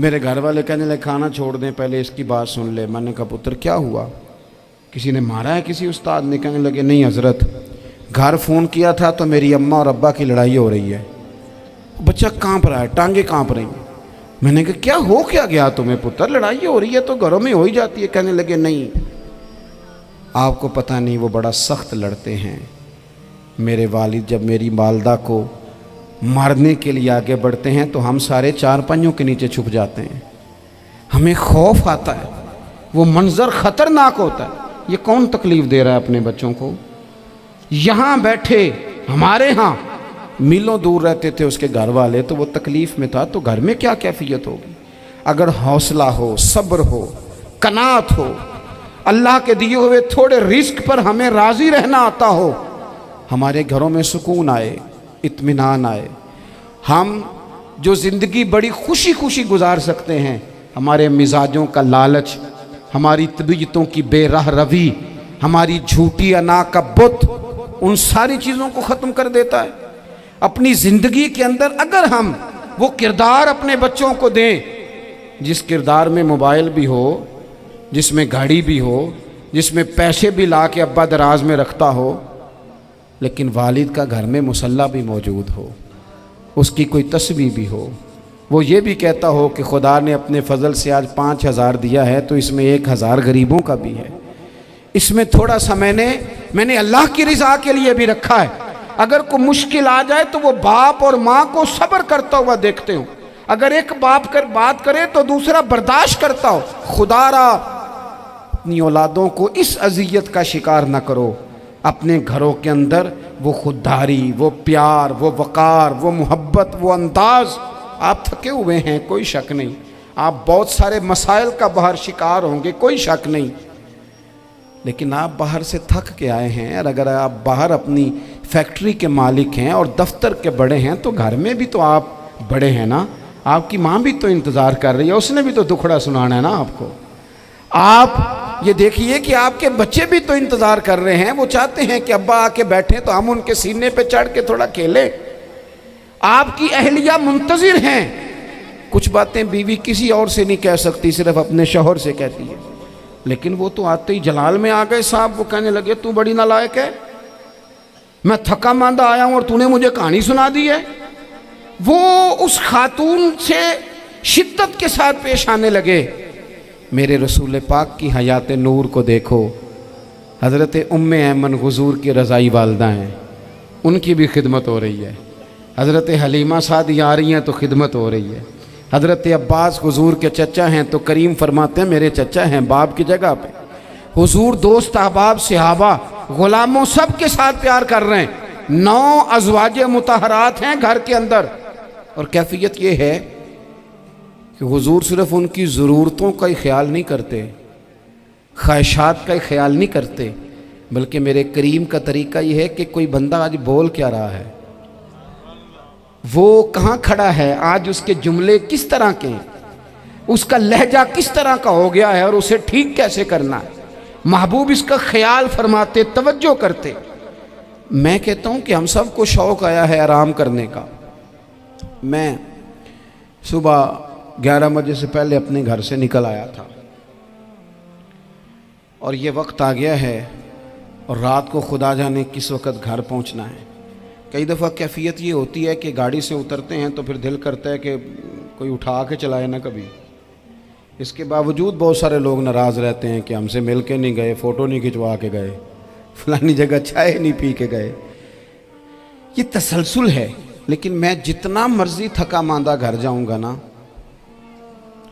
میرے گھر والے کہنے لگے کھانا چھوڑ دیں پہلے اس کی بات سن لے. میں نے کہا پتر کیا ہوا, کسی نے مارا ہے کسی استاد نے؟ کہنے لگے نہیں حضرت, گھر فون کیا تھا تو میری اماں اور ابا کی لڑائی ہو رہی ہے. بچہ کانپ رہا ہے, ٹانگیں کانپ رہی ہیں. میں نے کہا کیا ہو کیا گیا تمہیں پتر, لڑائی ہو رہی ہے تو گھروں میں ہو ہی جاتی ہے. کہنے لگے نہیں آپ کو پتہ نہیں وہ بڑا سخت لڑتے ہیں. میرے والد جب میری والدہ کو مارنے کے لیے آگے بڑھتے ہیں تو ہم سارے چار پنجوں کے نیچے چھپ جاتے ہیں, ہمیں خوف آتا ہے, وہ منظر خطرناک ہوتا ہے. یہ کون تکلیف دے رہا ہے اپنے بچوں کو؟ یہاں بیٹھے ہمارے ہاں میلوں دور رہتے تھے اس کے گھر والے, تو وہ تکلیف میں تھا, تو گھر میں کیا کیفیت ہوگی؟ اگر حوصلہ ہو, صبر ہو, قناعت ہو, اللہ کے دیے ہوئے تھوڑے رزق پر ہمیں راضی رہنا آتا ہو, ہمارے گھروں میں سکون آئے, اطمینان آئے, ہم جو زندگی بڑی خوشی خوشی گزار سکتے ہیں. ہمارے مزاجوں کا لالچ, ہماری طبیعتوں کی بے راہ روی, ہماری جھوٹی انا کا بت, ان ساری چیزوں کو ختم کر دیتا ہے. اپنی زندگی کے اندر اگر ہم وہ کردار اپنے بچوں کو دیں جس کردار میں موبائل بھی ہو, جس میں گاڑی بھی ہو, جس میں پیسے بھی لا کے ابا دراز میں رکھتا ہو, لیکن والد کا گھر میں مصلی بھی موجود ہو, اس کی کوئی تسبیح بھی ہو, وہ یہ بھی کہتا ہو کہ خدا نے اپنے فضل سے آج 5,000 دیا ہے تو اس میں 1,000 غریبوں کا بھی ہے, اس میں تھوڑا سا میں نے اللہ کی رضا کے لیے بھی رکھا ہے. اگر کوئی مشکل آ جائے تو وہ باپ اور ماں کو صبر کرتا ہوا دیکھتے ہوں. اگر ایک باپ بات کرے تو دوسرا برداشت کرتا ہو. خدا را اپنی اولادوں کو اس اذیت کا شکار نہ کرو. اپنے گھروں کے اندر وہ خودداری, وہ پیار, وہ وقار, وہ محبت, وہ انداز. آپ تھکے ہوئے ہیں کوئی شک نہیں, آپ بہت سارے مسائل کا باہر شکار ہوں گے کوئی شک نہیں, لیکن آپ باہر سے تھک کے آئے ہیں. اور اگر آپ باہر اپنی فیکٹری کے مالک ہیں اور دفتر کے بڑے ہیں تو گھر میں بھی تو آپ بڑے ہیں نا. آپ کی ماں بھی تو انتظار کر رہی ہے, اس نے بھی تو دکھڑا سنانا ہے نا آپ کو. آپ یہ دیکھیے کہ آپ کے بچے بھی تو انتظار کر رہے ہیں, وہ چاہتے ہیں کہ ابا آ کے بیٹھیں تو ہم ان کے سینے پہ چڑھ کے تھوڑا کھیلیں. آپ کی اہلیہ منتظر ہیں. کچھ باتیں بیوی کسی اور سے نہیں کہہ سکتی, صرف اپنے شوہر سے کہتی ہے, لیکن وہ تو آتے ہی جلال میں آ گئے صاحب. وہ کہنے لگے تو بڑی نالائق ہے, میں تھکا ماندہ آیا ہوں اور تو نے مجھے کہانی سنا دی ہے. وہ اس خاتون سے شدت کے ساتھ پیش آنے لگے. میرے رسول پاک کی حیات نور کو دیکھو, حضرت ام ایمن حضور کی رضائی والدہ ہیں, ان کی بھی خدمت ہو رہی ہے. حضرت حلیمہ سعدیہ آ رہی ہیں تو خدمت ہو رہی ہے. حضرت عباس حضور کے چچا ہیں تو کریم فرماتے ہیں میرے چچا ہیں باپ کی جگہ پہ. حضور دوست احباب صحابہ غلاموں سب کے ساتھ پیار کر رہے ہیں. 9 ازواج مطہرات ہیں گھر کے اندر, اور کیفیت یہ ہے کہ حضور صرف ان کی ضرورتوں کا ہی خیال نہیں کرتے, خواہشات کا ہی خیال نہیں کرتے, بلکہ میرے کریم کا طریقہ یہ ہے کہ کوئی بندہ آج بول کیا رہا ہے, وہ کہاں کھڑا ہے آج, اس کے جملے کس طرح کے ہیں, اس کا لہجہ کس طرح کا ہو گیا ہے اور اسے ٹھیک کیسے کرنا ہے. محبوب اس کا خیال فرماتے, توجہ کرتے. میں کہتا ہوں کہ ہم سب کو شوق آیا ہے آرام کرنے کا. میں صبح 11 بجے سے پہلے اپنے گھر سے نکل آیا تھا اور یہ وقت آ گیا ہے اور رات کو خدا جانے کس وقت گھر پہنچنا ہے. کئی دفعہ کیفیت یہ ہوتی ہے کہ گاڑی سے اترتے ہیں تو پھر دل کرتا ہے کہ کوئی اٹھا کے چلائے نا کبھی. اس کے باوجود بہت سارے لوگ ناراض رہتے ہیں کہ ہم سے مل کے نہیں گئے, فوٹو نہیں کھنچوا کے گئے, فلانی جگہ چائے نہیں پی کے گئے. یہ تسلسل ہے. لیکن میں جتنا مرضی تھکا ماندہ گھر جاؤں گا نا,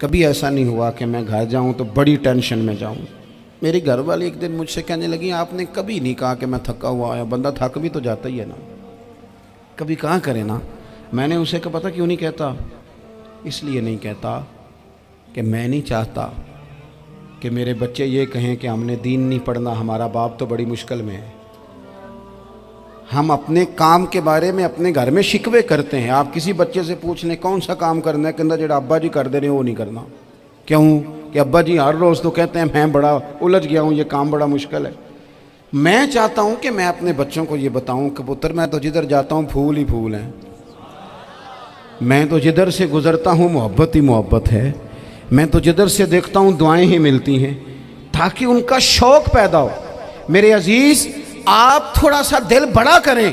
کبھی ایسا نہیں ہوا کہ میں گھر جاؤں تو بڑی ٹینشن میں جاؤں. میری گھر والی ایک دن مجھ سے کہنے لگی آپ نے کبھی نہیں کہا کہ میں تھکا ہوا آیا. بندہ تھک بھی تو جاتا ہی ہے نا, کبھی کہاں کرے نا. میں نے اسے کہا پتہ کیوں نہیں کہتا, اس لیے نہیں کہتا کہ میں نہیں چاہتا کہ میرے بچے یہ کہیں کہ ہم نے دین نہیں پڑھنا, ہمارا باپ تو بڑی مشکل میں ہے. ہم اپنے کام کے بارے میں اپنے گھر میں شکوے کرتے ہیں. آپ کسی بچے سے پوچھ لیں کون سا کام کرنا ہے, کہ جڑا ابا جی کر دے رہے ہیں وہ نہیں کرنا. کیوں کہ ابا جی ہر روز تو کہتے ہیں میں بڑا الجھ گیا ہوں, یہ کام بڑا مشکل ہے. میں چاہتا ہوں کہ میں اپنے بچوں کو یہ بتاؤں کہ پتر میں تو جدھر جاتا ہوں پھول ہی پھول ہیں. میں تو جدھر سے گزرتا ہوں محبت ہی محبت ہے، میں تو جدھر سے دیکھتا ہوں دعائیں ہی ملتی ہیں، تاکہ ان کا شوق پیدا ہو۔ میرے عزیز، آپ تھوڑا سا دل بڑا کریں۔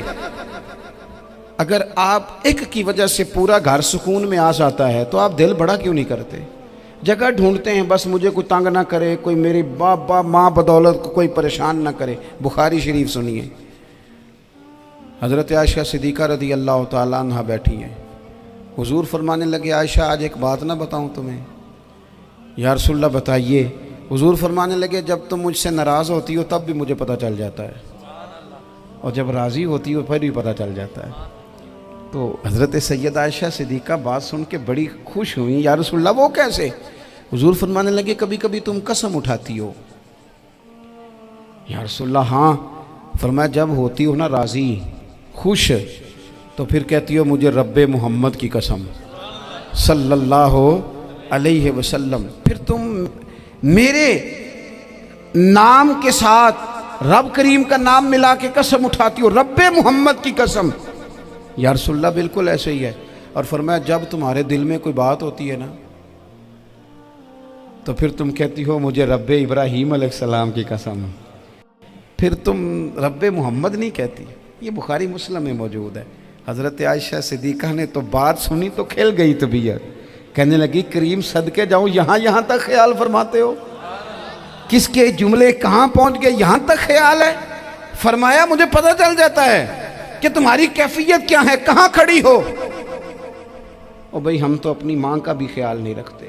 اگر آپ ایک کی وجہ سے پورا گھر سکون میں آ جاتا ہے تو آپ دل بڑا کیوں نہیں کرتے؟ جگہ ڈھونڈتے ہیں بس مجھے کوئی تنگ نہ کرے، کوئی میری باپ ماں بدولت کو کوئی پریشان نہ کرے۔ بخاری شریف سنیے، حضرت عائشہ صدیقہ رضی اللہ تعالیٰ عنہ بیٹھی ہیں، حضور فرمانے لگے عائشہ آج ایک بات نہ بتاؤں تمہیں؟ یا رسول اللہ بتائیے۔ حضور فرمانے لگے جب تم مجھ سے ناراض ہوتی ہو تب بھی مجھے پتہ چل جاتا ہے، اور جب راضی ہوتی ہو پھر بھی پتہ چل جاتا ہے۔ تو حضرت سیدہ عائشہ صدیقہ بات سن کے بڑی خوش ہوئیں، یا رسول اللہ وہ کیسے؟ حضور فرمانے لگے کبھی کبھی تم قسم اٹھاتی ہو۔ یا رسول اللہ ہاں۔ فرمایا جب ہوتی ہو نا راضی، خوش، تو پھر کہتی ہو مجھے رب محمد کی قسم صلی اللہ علیہ وسلم، پھر تم میرے نام کے ساتھ رب کریم کا نام ملا کے قسم اٹھاتی ہو، رب محمد کی قسم۔ یا رسول اللہ بالکل ایسے ہی ہے۔ اور فرمایا جب تمہارے دل میں کوئی بات ہوتی ہے نا تو پھر تم کہتی ہو مجھے رب ابراہیم علیہ السلام کی قسم، پھر تم رب محمد نہیں کہتی۔ یہ بخاری مسلم میں موجود ہے۔ حضرت عائشہ صدیقہ نے تو بات سنی تو کھل گئی طبیعت، کہنے لگی کریم صدقے جاؤں، یہاں تک خیال فرماتے ہو؟ کس کے جملے کہاں پہنچ گئے، یہاں تک خیال ہے؟ فرمایا مجھے پتہ چل جاتا ہے کہ تمہاری کیفیت کیا ہے، کہاں کھڑی ہو۔ اور بھئی ہم تو اپنی ماں کا بھی خیال نہیں رکھتے۔